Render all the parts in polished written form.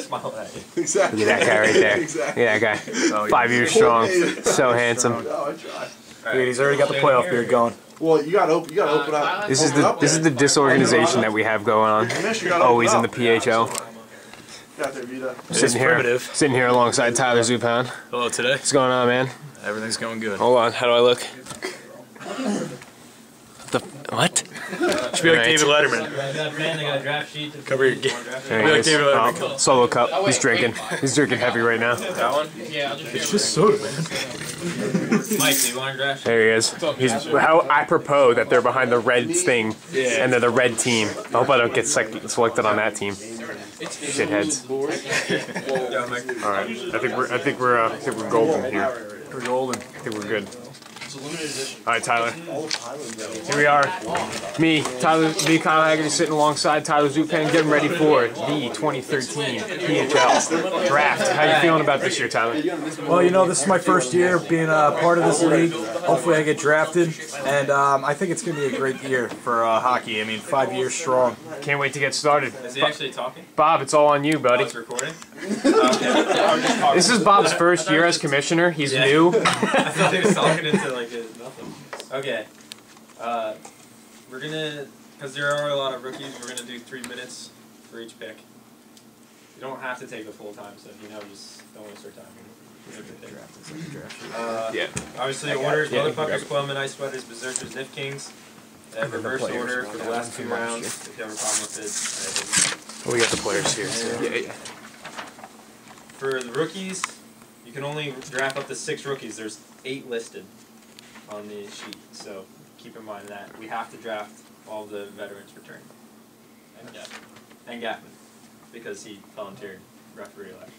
Smile at you. Exactly. Look at that guy right there. Exactly. Yeah, that guy. 5 years strong. So handsome. Oh, I try. Dude, he's already got the playoff beard going. Well, you gotta open up. This is the disorganization that we have going on. Always in the PHL. Got there, Vita. Sitting here alongside Tyler Zupan. Hello, today. What's going on, man? Everything's going good. Hold on, how do I look? What? Should be like David Letterman. Cover your game. There he is. Solo cup. He's drinking. He's drinking heavy right now. That one? Yeah, it's just soda, man. Mike, do you want to draft? There he is. He's how apropos that they're behind the red thing, and they're the red team. I hope I don't get selected on that team. Shitheads. All right, I think we're golden here. We're golden. I think we're good. All right, Tyler. Here we are. Me, Kyle Haggerty, sitting alongside Tyler Zupan, getting ready for the 2013 PHL Draft. How you feeling about this year, Tyler? Well, you know, this is my first year being a part of this league. Hopefully I get drafted, and I think it's going to be a great year for hockey. I mean, 5 years strong. Can't wait to get started. Is he actually talking? Bob, it's all on you, buddy. It's recording? This is Bob's first year as commissioner. He's new. I thought he was talking into like nothing. Okay. We're gonna, because there are a lot of rookies, we're gonna do 3 minutes for each pick. You don't have to take the full time, so you know, just don't waste your time. Yeah. Obviously, orders: Motherfuckers, Quellmen, Ice Spiders, Berserkers, Nif Kings. They have reverse order for the last 2 rounds. If you have a problem with it, We got the players here. So. Yeah. For the rookies, you can only draft up to 6 rookies. There's 8 listed on the sheet, so keep in mind that we have to draft all the veterans returning. And Gatman, because he volunteered referee last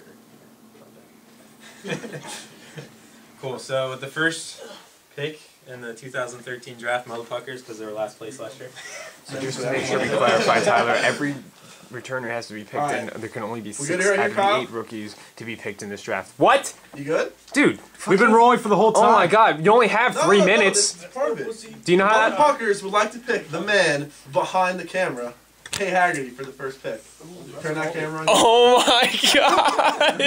year. Cool. So with the first pick in the 2013 draft, Motherfuckers, because they were last place last year. So just to make sure we clarify, Tyler, every returner has to be picked in. There can only be 6 out of the 8 rookies to be picked in this draft. What? You good? Dude, we've been rolling for the whole time. Oh my god, you only have 3 minutes. That's part of it. Do you know how that... Motherfuckers would like to pick the man behind the camera, K. Haggerty, for the first pick. Turn that camera on. Oh my god!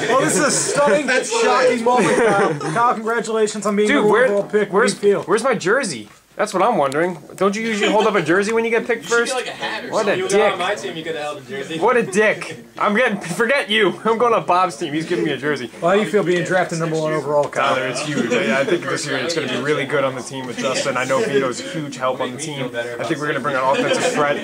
Well, this is a stunning, shocking moment, Kyle. Kyle, congratulations on being the overall pick. Where's my jersey? That's what I'm wondering. Don't you usually hold up a jersey when you get picked first? Like a hat or what a dick! dick! On my team, you could have held a jersey. What a dick! Forget you. I'm going on Bob's team. He's giving me a jersey. Well, how do you feel being drafted #1 overall, Kyle? Tyler, it's huge. I think this year it's going to be really good on the team with Justin. I know Vito's a huge help on the team. I think we're going to bring an offensive threat.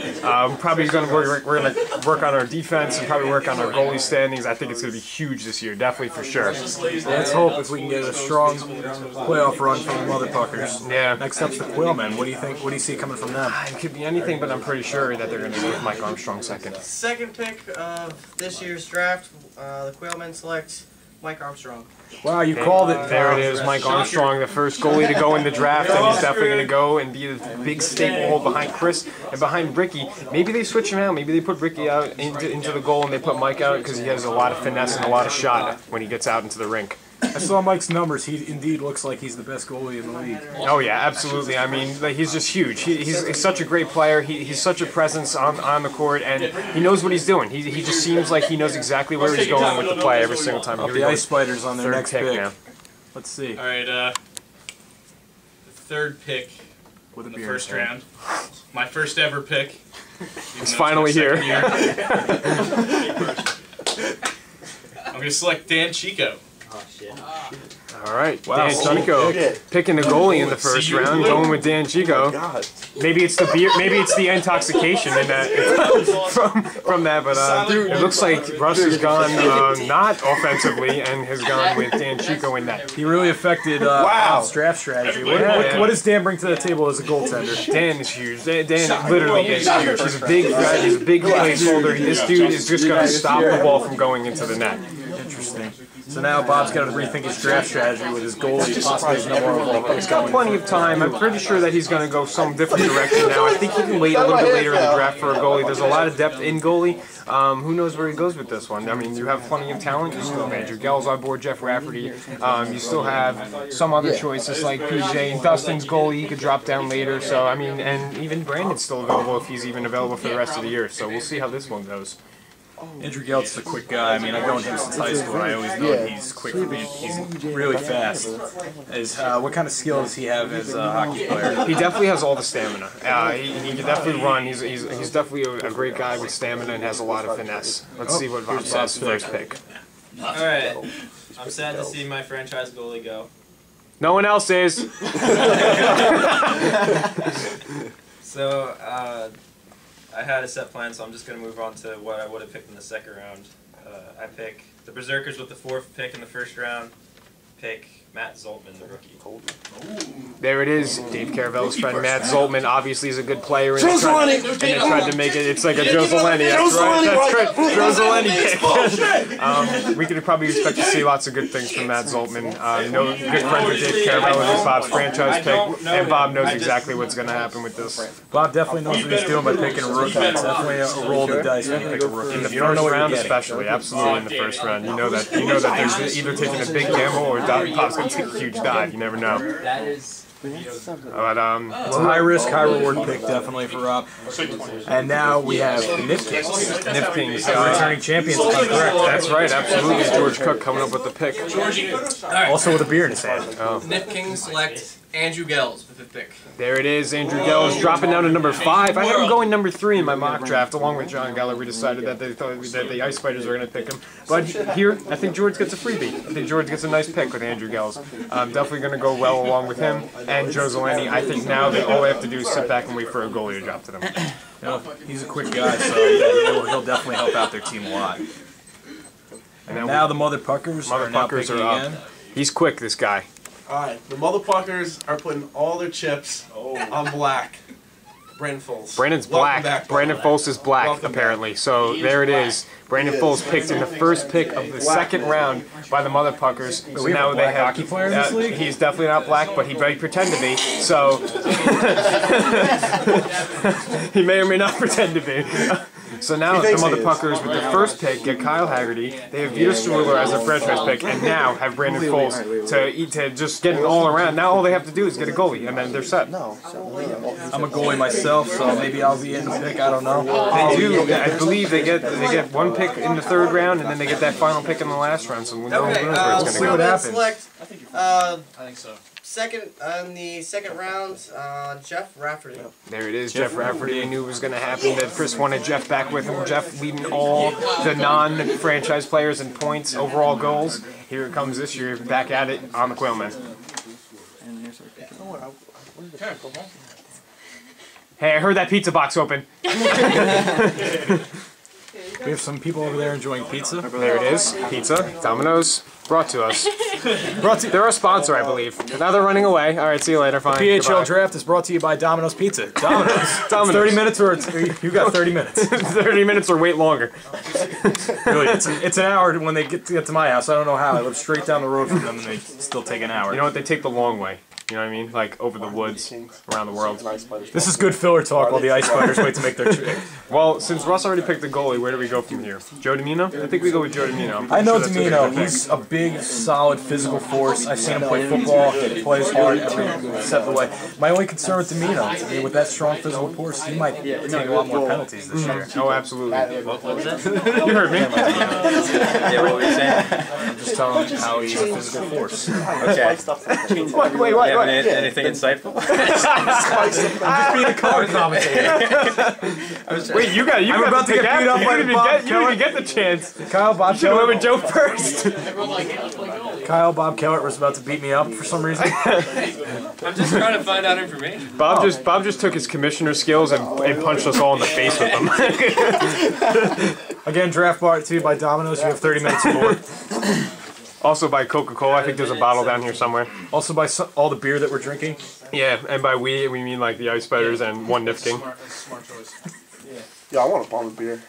Probably we're going to work on our defense and probably work on our goalie standings. I think it's going to be huge this year, definitely for sure. Let's hope if we can get a strong playoff run from the Motherfuckers. Yeah. Next up's the Quillmen. What do you think? What do you see coming from them? It could be anything, but I'm pretty sure that they're going to go with Mike Armstrong second. Second pick of this year's draft, the Quailmen select Mike Armstrong. Wow, you called it. There it is, Mike Armstrong, the first goalie to go in the draft, and he's definitely going to go and be the big staple hold behind Chris and behind Ricky. Maybe they switch him out. Maybe they put Ricky out into the goal and they put Mike out because he has a lot of finesse and a lot of shot when he gets out into the rink. I saw Mike's numbers. He indeed looks like he's the best goalie in the league. Oh yeah, absolutely. I mean, like, he's just huge. He's such a great player. He's such a presence on the court, and he knows what he's doing. He just seems like he knows exactly where he's going with the play every single time. The Ice Spiders on their next pick. Now. Let's see. All right, the third pick with in the first round. My first ever pick. It's finally here. I'm going to select Dan Chico. Oh shit. All right, wow. Dan Chico picking the goalie in the first round, going with Dan Chico. Maybe it's the beer, maybe it's the intoxication in that from that, but it looks like Russ has gone not offensively and has gone with Dan Chico in that. He really affected Bob's draft strategy. What does Dan bring to the table as a goaltender? Dan is huge. Dan literally is huge. He's a big guy. He's a big placeholder. This dude is just going to stop the ball from going into the net. Interesting. So now Bob's got to rethink his draft strategy with his goalie, possibly his #1. He's got plenty of time. I'm pretty sure that he's going to go some different direction now. I think he can wait a little bit later in the draft for a goalie. There's a lot of depth in goalie. Who knows where he goes with this one? I mean, you have plenty of talent. You still have Andrew Gell's on board, Jeff Rafferty. You still have some other choices like PJ and Dustin's goalie. He could drop down later. So, I mean, and even Brandon's still available if he's even available for the rest of the year. So we'll see how this one goes. Andrew Gelt's a quick guy. I mean, I've known him since high school, and I always know he's quick. He's really fast. What kind of skill does he have as a hockey player? He definitely has all the stamina. He can definitely run. He's definitely a great guy with stamina and has a lot of finesse. Let's see what Bob says first pick. Alright. I'm sad to see my franchise goalie go. No one else is. So, I had a set plan, so I'm just going to move on to what I would have picked in the second round. I pick the Berserkers with the 4th pick in the first round. Pick Matt Zoltman, the rookie. There it is. Dave Caravello's friend Matt Zoltman obviously is a good player, and they tried to make it. It's like a Joe Zeleny. That's right. Joe Zeleny pick. We could probably expect to see lots of good things from Matt Zoltman. No good friend with Dave Caravello. This is Bob's franchise pick, and Bob knows exactly what's going to happen with this. Bob definitely knows what he's doing by picking a rookie. It's definitely a roll of the dice when you pick a rookie. In the first round, especially, absolutely in the first round. You know that there's either taking a big gamble or Bob's going to take a huge dive. You never know. That is... But, it's a high risk, high reward pick definitely for Rob. And now we have the Nip Kings. Nip Kings, returning champions. If I'm correct. That's right, absolutely. George Cook coming up with the pick. Also with a beer in his hand. Oh. Nip Kings select Andrew Gels with the pick. There it is. Andrew Gels dropping down to number 5. I had him going number 3 in my mock draft, along with John Geller. We decided that they thought that the Ice Spiders were going to pick him. But here, I think George gets a freebie. I think George gets a nice pick with Andrew Gels. Definitely going to go well along with him and Joe Zeleny. I think now that all they have to do is sit back and wait for a goalie to drop to them. You know, he's a quick guy, so he'll definitely help out their team a lot. And now the Mother Puckers are up. Again. He's quick, this guy. Alright, the Motherfuckers are putting all their chips on black. Brandon Foles. Brandon's black. Back, Brandon Foles is black, apparently. So there it is. Brandon Foles picked in the first pick of the second round by the Mother Puckers. So now they have hockey player in this league? He's definitely not black, but he may pretend to be. So he may or may not pretend to be. So now the Mother Puckers with their first pick get Kyle Haggerty. They have Vito Struler as their franchise pick, and now have Brandon Foles to just get it all around. Now all they have to do is get a goalie, and then they're set. I'm a goalie myself, so maybe I'll be in the pick. I don't know. They do. I believe they get one pick in the third round, and then they get that final pick in the last round. So who knows where it's going to go. Select, I think so. in the second round, Jeff Rafferty. There it is, Jeff Rafferty. I knew it was going to happen, that Chris wanted Jeff back with him. Jeff leading all the non-franchise players in points, overall goals. Here it comes this year, back at it on the Quailmen. Hey, I heard that pizza box open. We have some people over there enjoying pizza. There it is, pizza, Domino's, brought to us. They're our sponsor, I believe. Now they're running away. All right, see you later. Fine. PHL Goodbye. Draft is brought to you by Domino's Pizza. Domino's. 30 minutes or you got 30 minutes. 30 minutes or wait longer. Really, it's an hour when they get to my house. I don't know how. I live straight down the road from them, and they still take an hour. You know what? They take the long way. You know what I mean? Like over the woods, around the world. This is good filler talk while the Ice Spiders wait to make their pick. Well, since Russ already picked the goalie, where do we go from here? Joe Domino? I think we go with Joe Domino. I know Domino. He's a big, solid physical force. I've seen him play football. He plays hard every step of the way. My only concern with Domino, I mean, with that strong physical force, he might take a lot more penalties this year. Oh, absolutely. What was that? You heard me. Yeah, what were you saying? I'm just telling him how he's a physical force. Okay. Wait. Anything insightful? I'm just being a color commentator. Wait, you got about to get beat up by Bob you didn't even get the chance. Kyle Bob Should have went Keller. with Joe first. Kyle Bob Keller was about to beat me up for some reason. I'm just trying to find out information. Bob just took his commissioner skills and punched us all in the face with them. Again, draft brought to you by Domino's. You have 30 minutes or more. Also by Coca-Cola. I think there's a bottle down here somewhere. Also by all the beer that we're drinking. Yeah, and by we mean like the Ice Spiders and one Nip King. Smart choice. Yeah, I want a bomb of beer.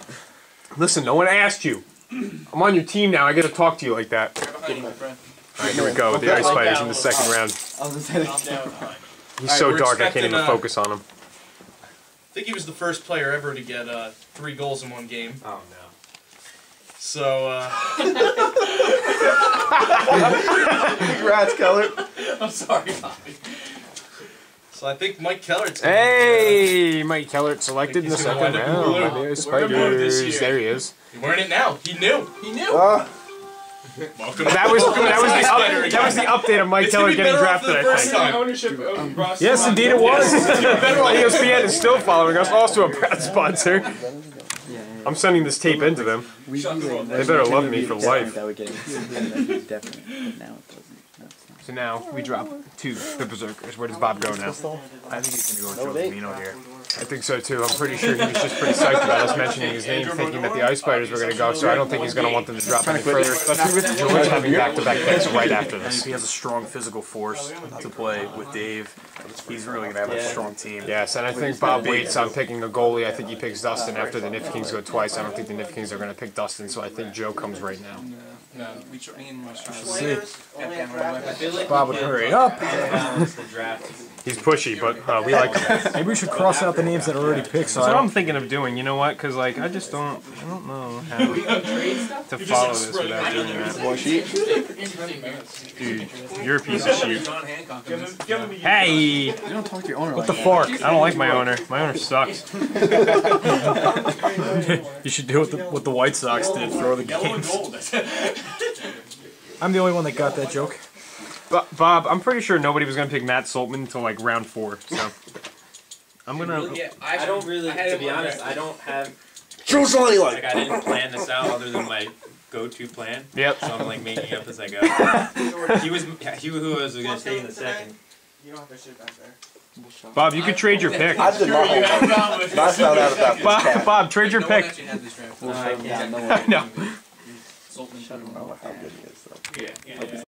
Listen, no one asked you. I'm on your team now. I get to talk to you like that. Alright, here we go with the Ice Spiders in the second round. He's so dark I can't even focus on him. I think he was the first player ever to get 3 goals in one game. Oh no. So, Congrats, Keller. I'm sorry, Bobby. So I think Mike Kellert's. Hey, Mike Kellert selected in the He's gonna second wind up in blue. round. There's We're gonna move this Spiders. year. There he is. He's wearing it now. He knew. He knew. Welcome. That was the update of Mike It's gonna Keller be getting better off drafted. the I first think. time. Ownership of Ross. Yes, indeed it was. ESPN is still following us. Also a proud sponsor. I'm sending this tape into them. They better love me for life. That would get definitely, but now it doesn't. So now we drop to the Berserkers. Where does Bob go now? I think he's going to go with Joe Camino here. I think so too. I'm pretty sure he was just pretty psyched about us mentioning his name, thinking that the Ice Spiders were going to go. So I don't think he's going to want them to drop any further, especially with George having back-to-back picks right after And if this. he has a strong physical force to play with Dave, he's really going to have a strong team. Yes, and I think Bob waits on picking a goalie. I think he picks Dustin after the Nif Kings go twice. I don't think the Nif Kings are going to pick Dustin, so I think Joe comes right now. Bob would hurry up. He's pushy, but we like him. Maybe we should cross out the names that are already picked. So That's what I'm thinking of doing. You know what? Because like I don't know how to follow this without doing that. One sheet. Dude, you're a piece of shit. Hey, You don't talk to your owner. what the fuck? I don't like my owner. My owner sucks. you should do what the White Sox did, throw the games. I'm the only one that got that joke. Bob, I'm pretty sure nobody was gonna pick Matt Saltman until like round 4. So I'm gonna. I don't really, to be honest, I don't have. Joe Johnny Like I didn't plan this out other than my go-to plan. Yep. So I'm like making up as I go. he was who I was gonna take in the second. You don't have to shit back there. Bob, you could trade your pick. I did my homework. I found out about this cat. Bob, trade your pick. No, I can't. No. I don't know how good he is, though.